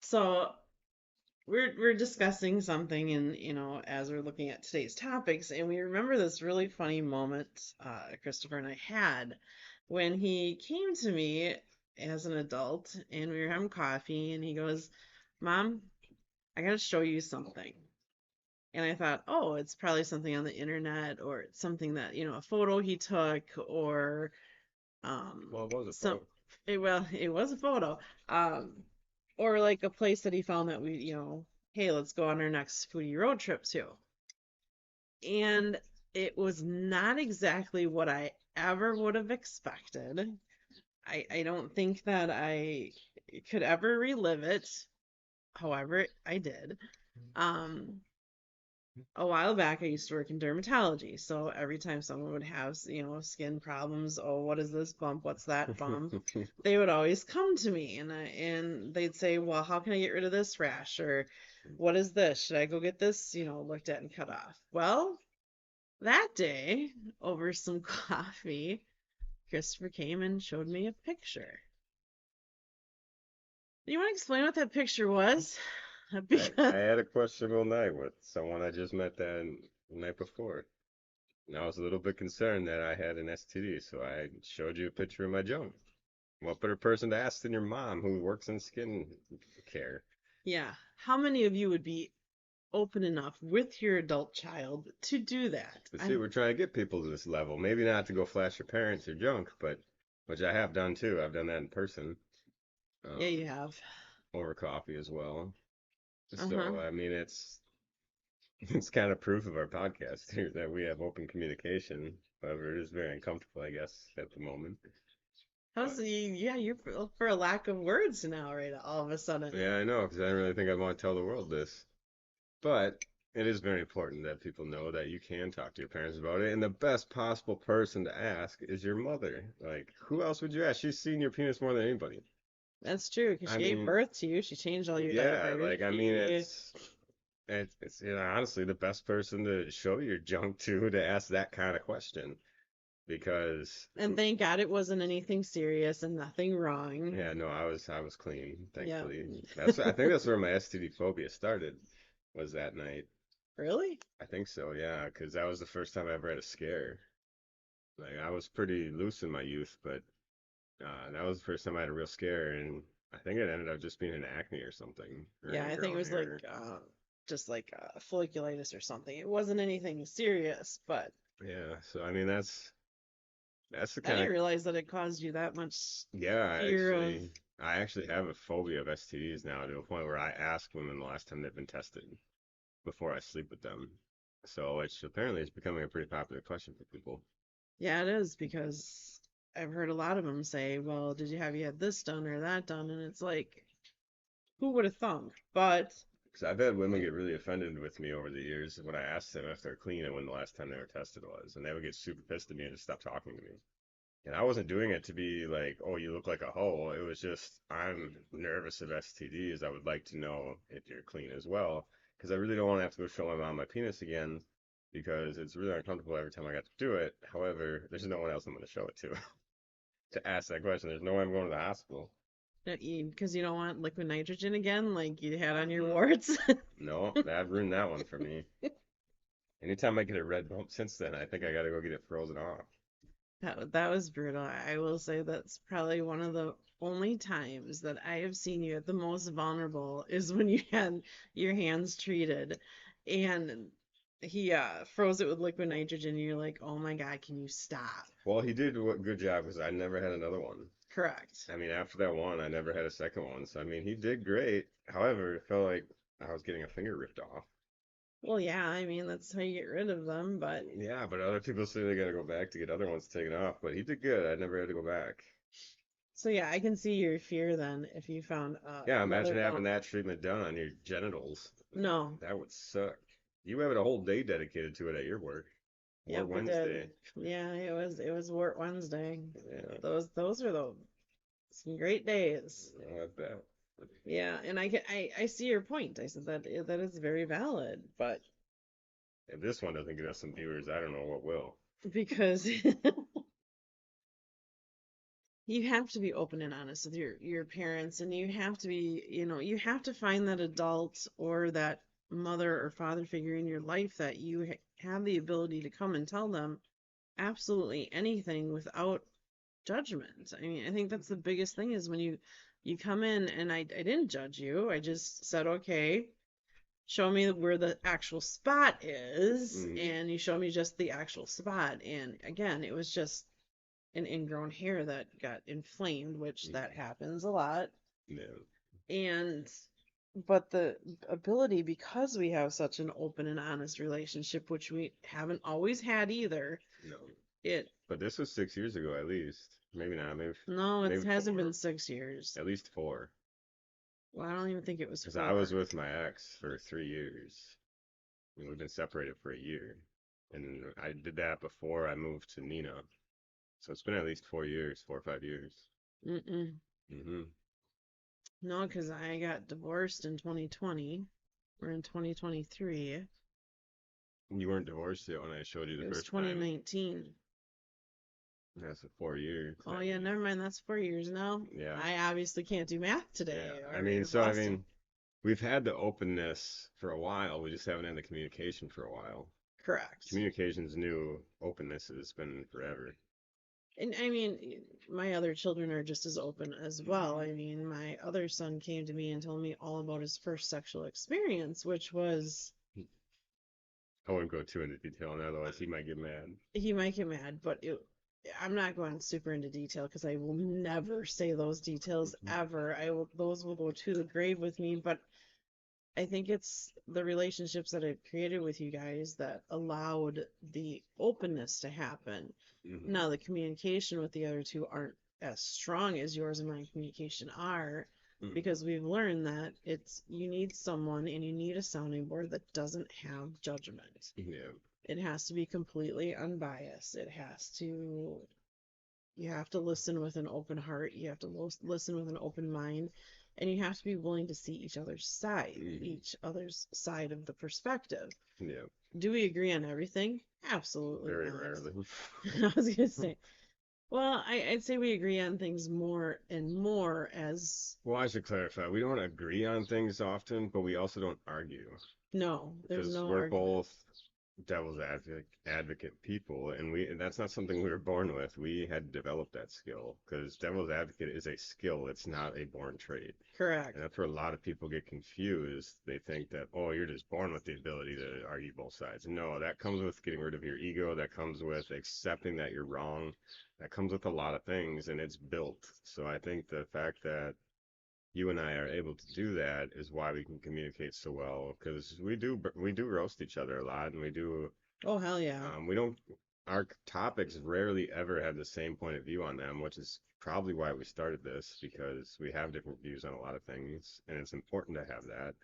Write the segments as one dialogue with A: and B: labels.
A: So we're discussing something, and as we're looking at today's topics, and we remember this really funny moment Christopher and I had when he came to me as an adult, and we were having coffee, and he goes, "Mom, I gotta show you something." And I thought, oh, it's probably something on the internet, or it's something that, a photo he took, or
B: Well, it was a
A: some
B: photo.
A: it was a photo. Um or like a place that he found that we, hey, let's go on our next foodie road trip to. And it was not exactly what I ever would have expected. I don't think that I could ever relive it. However, I did. Um, a while back, I used to work in dermatology. So every time someone would have, skin problems, oh, what is this bump? What's that bump? They would always come to me, and they'd say, well, how can I get rid of this rash? Or what is this? Should I go get this, looked at and cut off? Well, that day, over some coffee, Christopher came and showed me a picture. Do you want to explain what that picture was?
B: I
A: Because
B: had a questionable night with someone I just met that night before. And I was a little bit concerned that I had an STD, so I showed you a picture of my junk. What better person to ask than your mom, who works in skin care?
A: yeah, how many of you would be open enough with your adult child to do that?
B: But see,
A: I'm
B: we're trying to get people to this level. Maybe not to go flash your parents or junk, but which I have done too. I've done that in person,
A: Yeah, you
B: um,
A: have.
B: over coffee as well.
A: Uh-huh.
B: So, I mean, it's kind of proof of our podcast here that we have open communication. However, it is very uncomfortable, I guess, at the moment.
A: How's
B: But
A: the yeah, you're for a lack of words now, right? All of a sudden.
B: yeah, I know, because I didn't really think I'd want to tell the world this. But it is very important that people know that you can talk to your parents about it. And the best possible person to ask is your mother. Like, who else would you ask? She's seen your penis more than anybody.
A: That's true, because
B: I
A: she gave
B: mean,
A: birth to you. She changed all your
B: yeah,
A: diapers.
B: like, I mean,
A: She
B: it's honestly the best person to show your junk to ask that kind of question because
A: and thank God it wasn't anything serious and nothing wrong.
B: yeah, no, I was clean,
A: Yeah.
B: thankfully. I think that's where my STD phobia started, was that night.
A: Really?
B: I think so, yeah, because that was the first time I ever had a scare. Like I was pretty loose in my youth, but that was the first time I had a real scare, and I think it ended up just being an acne or something, or
A: Yeah, I think it
B: ingrown
A: was like
B: hair.
A: just like folliculitis or something. It wasn't anything serious, but
B: Yeah, so I mean that's the
A: I
B: kind of
A: didn't realize that it caused you that much
B: yeah,
A: fear of.
B: I actually have a phobia of STDs now to a point where I ask women the last time they've been tested before I sleep with them. So, which apparently is becoming a pretty popular question for people.
A: Yeah, it is because I've heard a lot of them say, "Well, did you had this done or that done?" And it's like, who would have thunk? But
B: Because I've had women get really offended with me over the years when I asked them if they're clean and when the last time they were tested was, and they would get super pissed at me and just stop talking to me. And I wasn't doing it to be like, oh, you look like a hoe. It was just, I'm nervous of STDs. I would like to know if you're clean as well. Because I really don't want to have to go show my mom my penis again because it's really uncomfortable every time I got to do it. However, there's no one else I'm going to show it to to ask that question. There's no way I'm going to the hospital.
A: because you don't want liquid nitrogen again, like you had on your
B: Mm-mm.
A: warts.
B: No, that ruined that one for me. Anytime I get a red bump since then, I think I got to go get it frozen off.
A: That was brutal. I will say that's probably one of the only times that I have seen you at the most vulnerable is when you had your hands treated, and he froze it with liquid nitrogen, and you're like, "Oh my God, can you stop?"
B: Well, he did a good job because I never had another one.
A: Correct.
B: I mean, after that one, I never had a second one. So, I mean, he did great. However, it felt like I was getting a finger ripped off.
A: Well, yeah, I mean that's how you get rid of them, but
B: Yeah, but other people say they got to go back to get other ones taken off. But he did good. I never had to go back.
A: so yeah, I can see your fear then if you found
B: Yeah,
A: another
B: imagine having
A: bump.
B: that treatment done on your genitals.
A: No.
B: That would suck. You having a whole day dedicated to it at your work. Or
A: Yep, we did.
B: Wednesday.
A: Yeah, it was Wart Wednesday.
B: Yeah,
A: Those are the some great days.
B: I bet.
A: Yeah, and I see your point. I said that is very valid, but
B: If this one doesn't get us some viewers, I don't know what will.
A: because you have to be open and honest with your parents, and you have to be, you have to find that adult or that mother or father figure in your life that you have the ability to come and tell them absolutely anything without judgment. I mean, I think that's the biggest thing is when you come in and I didn't judge you. I just said, okay, show me where the actual spot is,
B: Mm,
A: and you show me just the actual spot. And again, it was just an ingrown hair that got inflamed, which that
B: mm,
A: happens a lot.
B: yeah,
A: And but the ability, because we have such an open and honest relationship, which we haven't always had either,
B: no.
A: it
B: But this was 6 years ago at least. Maybe not.
A: no, it
B: Maybe
A: hasn't been
B: four.
A: 6 years.
B: At least four.
A: Well, I don't even think it was
B: Because I was
A: 4.
B: with my ex for 3 years. And we've been separated for a year. And I did that before I moved to Nina. So it's been at least 4 years, 4 or 5 years.
A: Mm-mm.
B: Hmm.
A: No, because I got divorced in 2020. We're in 2023.
B: You weren't divorced yet when I showed you the
A: It was
B: first time.
A: 2019.
B: That's 4 years.
A: Oh yeah, never mind. That's 4 years now.
B: Yeah.
A: I obviously can't do math
B: Yeah.
A: today,
B: I
A: or
B: mean,
A: you're
B: so I
A: busted.
B: mean, we've had the openness for a while. We just haven't had the communication for a while.
A: Correct.
B: Communication's new. Openness has been forever.
A: And I mean, my other children are just as open as well. I mean, my other son came to me and told me all about his first sexual experience, which was,
B: I wouldn't go too into detail on that, otherwise he might get mad.
A: he might get mad, but I'm not going super into detail because I will never say those details ever. Those will go to the grave with me, but I think it's the relationships that I've created with you guys that allowed the openness to happen.
B: Hmm.
A: Now, the communication with the other two aren't as strong as yours and my communication are,
B: Hmm.
A: because we've learned that it's you need someone and you need a sounding board that doesn't have judgment.
B: Yeah.
A: It has to be completely unbiased. You have to listen with an open heart. You have to listen with an open mind, and you have to be willing to see
B: Hmm.
A: each other's side of the perspective.
B: Yeah.
A: Do we agree on everything? Absolutely
B: Very
A: not.
B: rarely.
A: I was gonna say, well, I'd say we agree on things more and more as
B: Well, I should clarify. We don't agree on things often, but we also don't argue
A: no, there's
B: because
A: no
B: we're
A: argument.
B: both advocate people, and that's not something we were born with. We had to develop that skill because devil's advocate is a skill. It's not a born trait.
A: Correct.
B: And that's where a lot of people get confused. They think that, oh, you're just born with the ability to argue both sides. No, that comes with getting rid of your ego. That comes with accepting that you're wrong. That comes with a lot of things, and it's built. So I think the fact that you and I are able to do that is why we can communicate so well. Because we do roast each other a lot, and
A: Oh, hell yeah.
B: we don't our topics rarely ever have the same point of view on them, which is probably why we started this, because we have different views on a lot of things, and it's important to have that.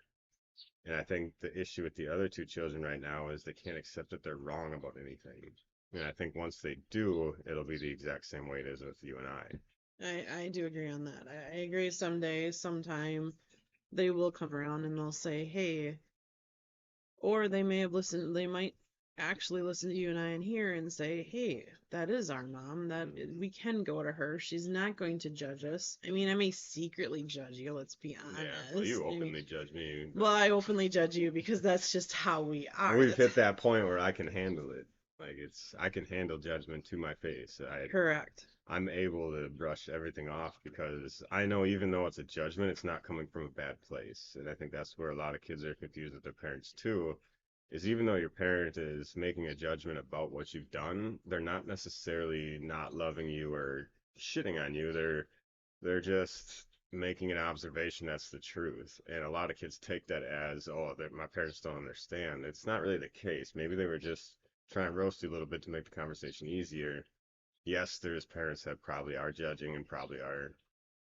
B: And I think the issue with the other two children right now is they can't accept that they're wrong about anything. And I think once they do, it'll be the exact same way it is with you and I.
A: I do agree on that. I agree someday, sometime they will come around and they'll say, hey, or they might actually listen to you and I in here and say, hey, that is our mom. That
B: Mm,
A: we can go to her. She's not going to judge us. I mean, I may secretly judge you, let's be
B: yeah, well,
A: honest.
B: you
A: I mean,
B: openly judge me,
A: well,
B: but
A: I openly judge you because that's just how we
B: and
A: are.
B: we've
A: That's
B: hit that point where I can handle it. Like I can handle judgment to my face.
A: correct.
B: I'm able to brush everything off because I know even though it's a judgment, it's not coming from a bad place. And I think that's where a lot of kids are confused with their parents too, is even though your parent is making a judgment about what you've done, they're not necessarily not loving you or shitting on you. They're just making an observation that's the truth. And a lot of kids take that as, oh, that my parents don't understand. It's not really the case. Maybe they were just trying to roast you a little bit to make the conversation easier. Yes, there's parents that probably are judging and probably are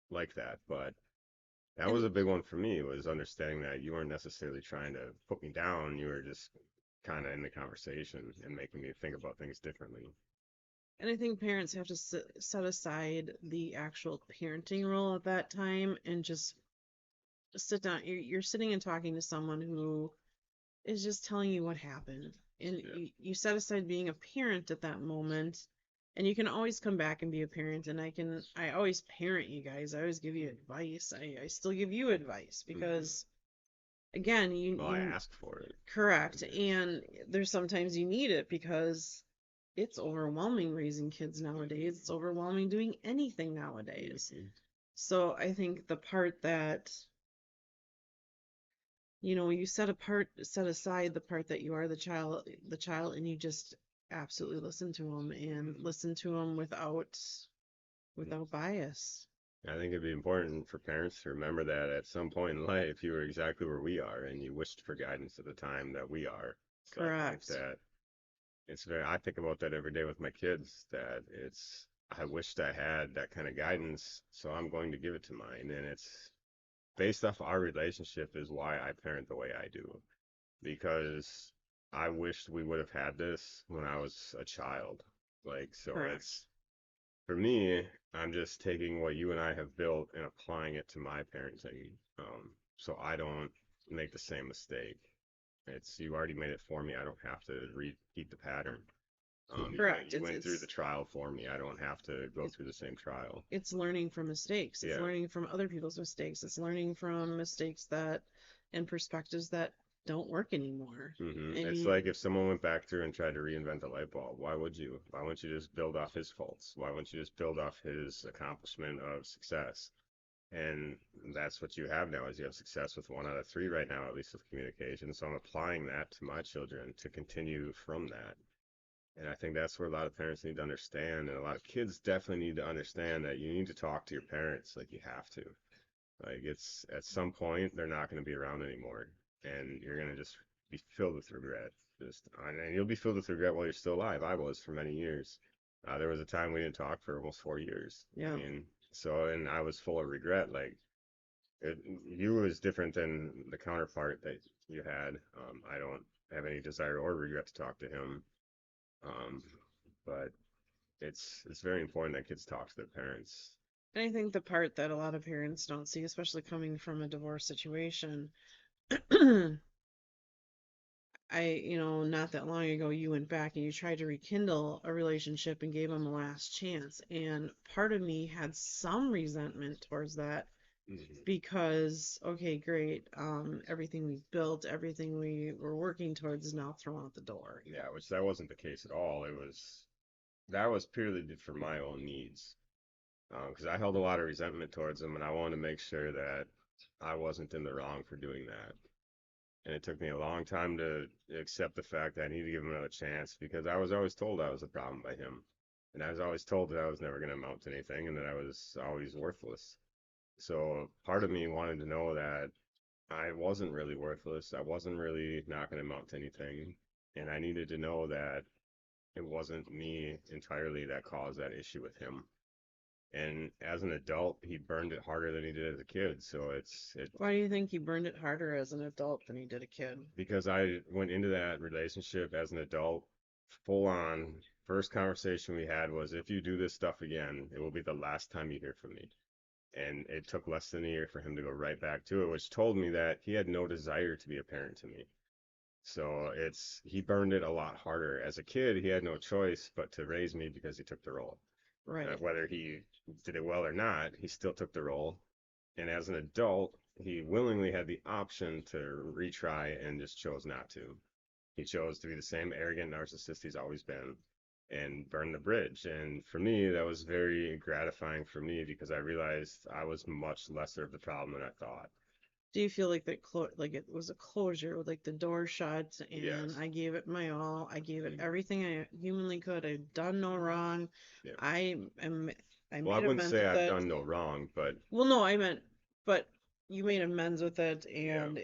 B: like that, but that
A: And
B: was a big one for me was understanding that you weren't necessarily trying to put me down. You were just kind of in the conversation and making me think about things differently.
A: and I think parents have to set aside the actual parenting role at that time and just sit down. You're sitting and talking to someone who is just telling you what happened. And
B: Yeah.
A: you set aside being a parent at that moment And you can always come back and be a parent, and I always parent you guys. I always give you advice. I still give you advice
B: Hmm.
A: because again,
B: Well, I
A: you
B: asked for it.
A: correct.
B: And it's,
A: And there's sometimes you need it because it's overwhelming raising kids nowadays. It's overwhelming doing anything nowadays.
B: mhm.
A: So I think the part that, you set aside the part that you are the child, and you just absolutely listen to them and listen to them without bias.
B: I think it'd be important for parents to remember that at some point in life, you were exactly where we are, and you wished for guidance at the time that we are. So I think
A: Correct.
B: that I think about that every day with my kids, that I wished I had that kind of guidance, so I'm going to give it to mine. And it's based off our relationship is why I parent the way I do, because I wished we would have had this when I was a child. Like, so
A: Correct.
B: it's, for me, I'm just taking what you and I have built and applying it to my parenting, so I don't make the same mistake. You already made it for me. I don't have to repeat the pattern.
A: Correct.
B: You
A: It's
B: went through the
A: it's
B: trial for me. I don't have to go
A: it,
B: through the same trial.
A: it's learning from mistakes. It's
B: Yeah.
A: learning from other people's mistakes. It's learning from mistakes that and perspectives that don't work anymore. I
B: It's
A: mean,
B: like if someone went back through and tried to reinvent the light bulb, why would you? Why wouldn't you just build off his faults? Why wouldn't you just build off his accomplishment of success? And that's what you have now is you have success with 1 out of 3 right now, at least with communication. So I'm applying that to my children to continue from that. And I think that's where a lot of parents need to understand, and a lot of kids definitely need to understand that you need to talk to your parents like you have to. Like it's at some point they're not going to be around anymore, and you're going to just be filled with regret. And you'll be filled with regret while you're still alive. I was for many years. There was a time we didn't talk for almost 4 years. I
A: yeah.
B: mean, and I was full of regret. Like you was different than the counterpart that you had. I don't have any desire or regret to talk to him. Um, but it's very important that kids talk to their parents.
A: And I think the part that a lot of parents don't see, especially coming from a divorce situation, not that long ago, you went back and you tried to rekindle a relationship and gave them a last chance. And part of me had some resentment towards that
B: Mhm.
A: because, okay, great, everything we built, everything we were working towards is now thrown out the door.
B: Yeah, which that wasn't the case at all. That was purely for my own needs. Because I held a lot of resentment towards him, and I wanted to make sure that I wasn't in the wrong for doing that. And it took me a long time to accept the fact that I needed to give him another chance because I was always told I was a problem by him. And I was always told that I was never going to amount to anything and that I was always worthless. So part of me wanted to know that I wasn't really worthless. I wasn't really not going to amount to anything. And I needed to know that it wasn't me entirely that caused that issue with him. And as an adult, he burned it harder than he did as a kid. So it
A: Why do you think you burned it harder as an adult than you did a kid?
B: because I went into that relationship as an adult full on. First conversation we had was, if you do this stuff again, it will be the last time you hear from me. And it took less than a year for him to go right back to it, which told me that he had no desire to be a parent to me. So he burned it a lot harder. As a kid, he had no choice but to raise me because he took the role.
A: Right.
B: Whether he did it well or not, he still took the role. And as an adult, he willingly had the option to retry and just chose not to. He chose to be the same arrogant narcissist he's always been and burn the bridge. And for me, that was very gratifying for me because I realized I was much lesser of the problem than I thought.
A: Do you feel like like it was a closure, like the door shut and
B: Yes.
A: I gave it my all. I gave it
B: Mhm.
A: everything I humanly could. I've done no wrong.
B: Yeah.
A: I am I
B: Well, I
A: made
B: wouldn't
A: amends
B: say
A: with
B: I've
A: it.
B: done no wrong, but
A: Well, no, I meant, but you made amends with it
B: yeah.
A: and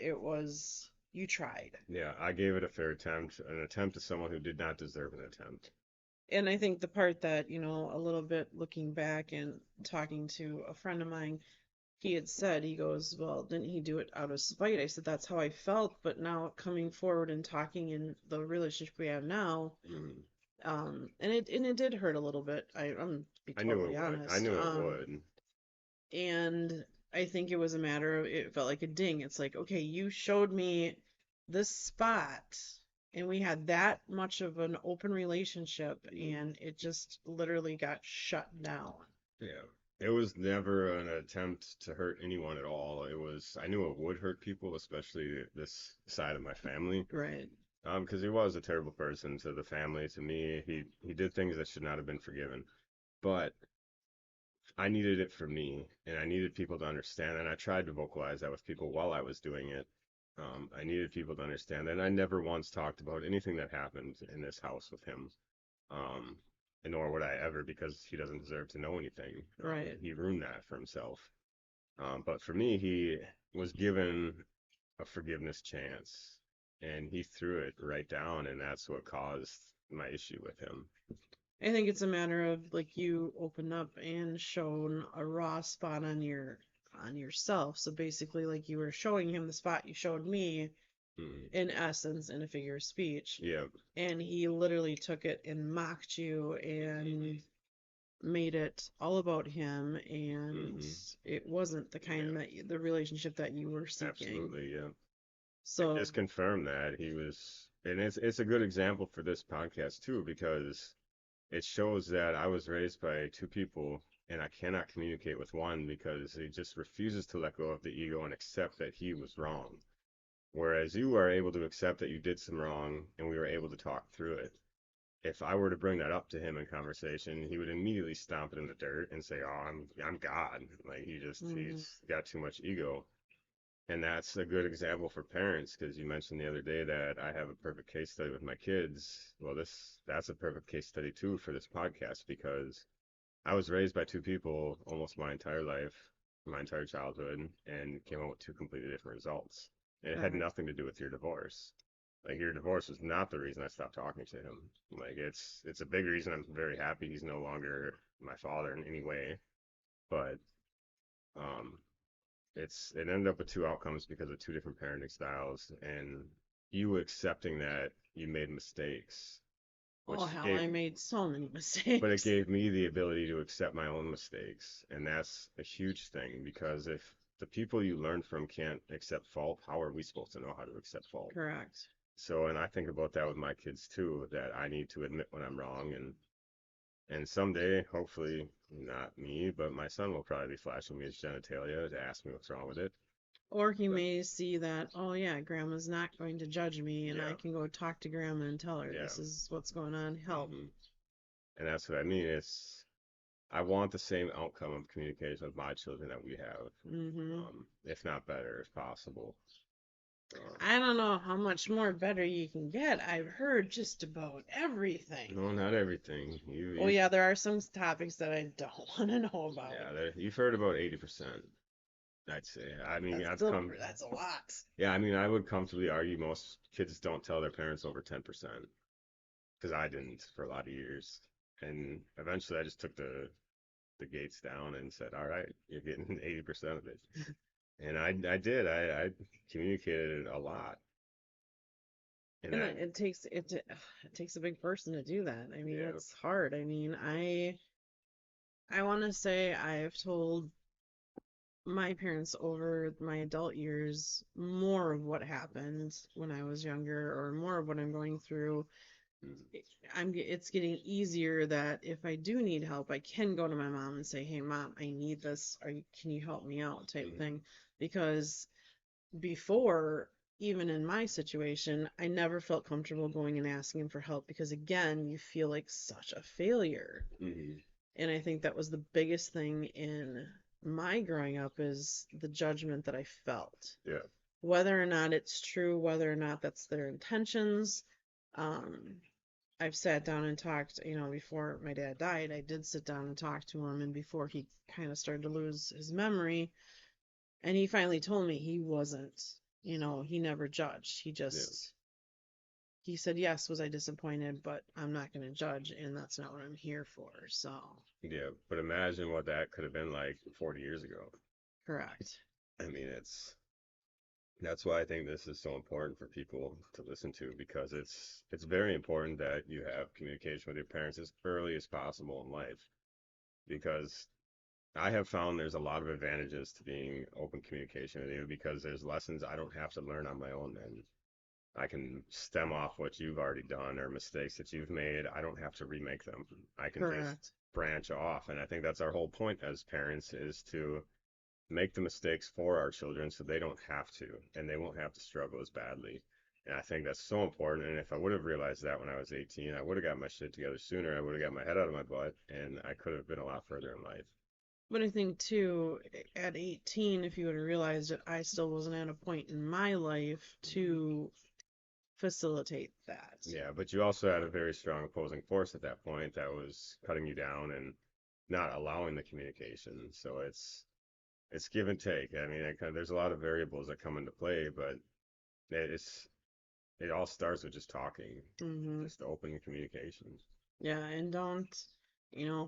A: you tried.
B: Yeah, I gave it a fair attempt, an attempt to someone who did not deserve an attempt.
A: And I think the part that, a little bit looking back and talking to a friend of mine, he had said, he goes, well, didn't he do it out of spite? I said, that's how I felt. But now coming forward and talking in the relationship we have now,
B: Mm.
A: and it did hurt a little bit. I'm be
B: I knew it
A: totally
B: would. I
A: honest.
B: knew it would.
A: And I think it was a matter of, it felt like a ding. It's like, okay, you showed me this spot. And we had that much of an open relationship,
B: Mhm.
A: and it just literally got shut down.
B: Yeah. It was never an attempt to hurt anyone at all. It was, I knew it would hurt people, especially this side of my family.
A: Right.
B: Because he was a terrible person to the family, to me. He did things that should not have been forgiven. But I needed it for me, and I needed people to understand. And I tried to vocalize that with people while I was doing it. I needed people to understand that. And I never once talked about anything that happened in this house with him. Um, and nor would I ever, because he doesn't deserve to know anything.
A: Right.
B: He ruined that for himself. But for me, he was given a forgiveness chance, and he threw it right down, and that's what caused my issue with him.
A: I think it's a matter of like you open up and shown a raw spot on yourself. So basically like you were showing him the spot you showed me
B: Mm,
A: in essence in a figure of speech.
B: yeah.
A: And he literally took it and mocked you and made it all about him, and
B: Hmm.
A: it wasn't the
B: Yeah.
A: kind the relationship that you were seeking.
B: Absolutely. Yeah. And
A: So,
B: just confirm that he was, and it's a good example for this podcast too, because it shows that I was raised by two people and I cannot communicate with one because he just refuses to let go of the ego and accept that he was wrong. Whereas you are able to accept that you did some wrong and we were able to talk through it. If I were to bring that up to him in conversation, he would immediately stomp it in the dirt and say, "Oh, I'm God." Like
A: mhm,
B: he's got too much ego. And that's a good example for parents because you mentioned the other day that I have a perfect case study with my kids. Well, that's a perfect case study too for this podcast because I was raised by two people almost my entire life, my entire childhood, and came out with two completely different results. And it had
A: correct.
B: nothing to do with your divorce. Like your divorce was not the reason I stopped talking to him. Like it's a big reason. I'm very happy he's no longer my father in any way. But um, it ended up with two outcomes because of two different parenting styles and you accepting that you made mistakes,
A: Oh
B: which
A: hell,
B: gave
A: I made so many
B: but it
A: mistakes.
B: gave me the ability to accept my own mistakes. And that's a huge thing because if the people you learn from can't accept fault, how are we supposed to know how to accept fault?
A: Correct.
B: So, and I think about that with my kids too, that I need to admit when I'm wrong and someday, hopefully not me, but my son will probably be flashing me his genitalia to ask me what's wrong with it.
A: Or he
B: But
A: may see that, oh yeah, grandma's not going to judge me, and I
B: yeah,
A: can go talk to grandma and tell her
B: yeah.
A: this is what's going on. Help.
B: Hmm. And that's what I mean. I want the same outcome of communication with my children that we have,
A: Hmm.
B: if not better, if possible. Um,
A: I don't know how much more better you can get. I've heard just about everything.
B: no, not everything.
A: Oh yeah, there are some topics that I don't want to know about.
B: Yeah, you've heard about 80%, I'd say. I mean,
A: That's
B: I've
A: still
B: come,
A: that's a lot.
B: yeah, I mean, I would comfortably argue most kids don't tell their parents over 10%, because I didn't for a lot of years. And eventually I just took the gates down and said, all right, you're getting 80% of it. And I did. I communicated a lot. And
A: And
B: I,
A: it takes it takes a big person to do that. I mean,
B: yeah,
A: it's hard. I mean, I want to say I've told my parents over my adult years more of what happened when I was younger or more of what I'm going through.
B: mm,
A: It's getting easier that if I do need help, I can go to my mom and say, "Hey mom, I need this. Can you help me out?" type
B: mm,
A: thing. Because before, even in my situation, I never felt comfortable going and asking him for help because again, you feel like such a failure.
B: mm,
A: And I think that was the biggest thing in my growing up is the judgment that I felt.
B: yeah,
A: Whether or not it's true, whether or not that's their intentions. Um, I've sat down and talked, before my dad died, I did sit down and talk to him, and before he kind of started to lose his memory, and he finally told me he wasn't, he never judged.
B: yeah,
A: He said, yes, was I disappointed, but I'm not going to judge, and that's not what I'm here for. So,
B: yeah. But imagine what that could have been like 40 years ago.
A: correct.
B: I mean, that's why I think this is so important for people to listen to because it's very important that you have communication with your parents as early as possible in life because I have found there's a lot of advantages to being open communication with you because there's lessons I don't have to learn on my own then. I can stem off what you've already done or mistakes that you've made. I don't have to remake them. I can just
A: Correct.
B: branch off. And I think that's our whole point as parents is to make the mistakes for our children so they don't have to and they won't have to struggle as badly. And I think that's so important. And if I would have realized that when I was 18, I would have got my shit together sooner. I would have got my head out of my butt and I could have been a lot further in life.
A: But I think too, at 18, if you would have realized it, I still wasn't at a point in my life to facilitate that.
B: Yeah, but you also had a very strong opposing force at that point that was cutting you down and not allowing the communication. So it's give and take. I mean, there's a lot of variables that come into play, but it's it all starts with just talking,
A: Hmm.
B: just open communication.
A: Yeah, and don't,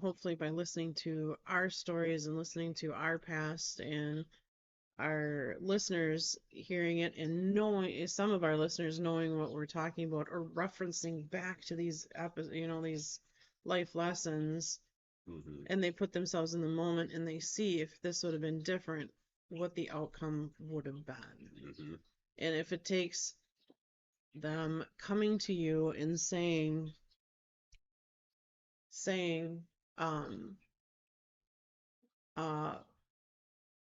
A: hopefully by listening to our stories and listening to our past and our listeners hearing it and knowing some of our listeners knowing what we're talking about or referencing back to these these life lessons,
B: Hmm.
A: and they put themselves in the moment and they see if this would have been different, what the outcome would have been.
B: Hmm.
A: And if it takes them coming to you and saying, um, uh,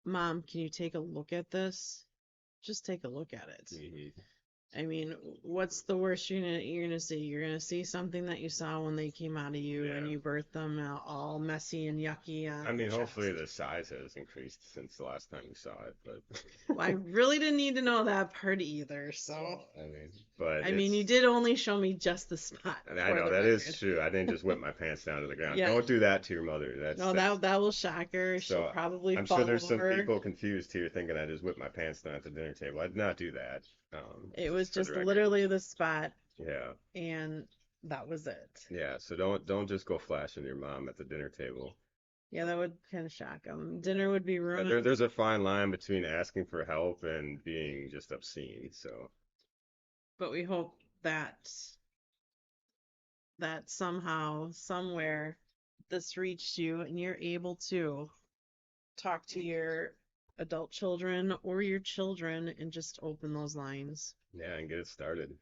A: Mom, can you take a look at this? Just take a look at it.
B: Hmm.
A: I mean, what's the worst you're gonna see? You're gonna see something that you saw when they came out of you and
B: Yeah.
A: you birthed them all messy and yucky
B: I
A: on your
B: mean, hopefully
A: chest.
B: the size has increased since the last time you saw it,
A: Well, I
B: but
A: really didn't need to know that part either. So,
B: I mean, but
A: I mean, you
B: it's
A: did only show me just the spot
B: and I
A: for
B: know
A: the
B: that is
A: record.
B: true. I didn't just whip my pants down to the ground.
A: Yeah.
B: Don't do that to your mother.
A: No,
B: That's
A: that will shock her. She'll
B: so.
A: probably
B: I'm sure
A: fall
B: there's some
A: over.
B: people confused here, thinking I just whipped my pants down at the dinner table. I did not do that.
A: It was
B: Just for the
A: just
B: record.
A: literally the spot,
B: Yeah,
A: and that was it.
B: yeah. So don't just go flashing your mom at the dinner table.
A: Yeah, that would kind of shock them. Dinner would be
B: Yeah,
A: ruined.
B: there's a fine line between asking for help and being just obscene. So
A: But we hope that somehow, somewhere, this reached you and you're able to talk to your adult children or your children and just open those lines.
B: yeah, and get it started.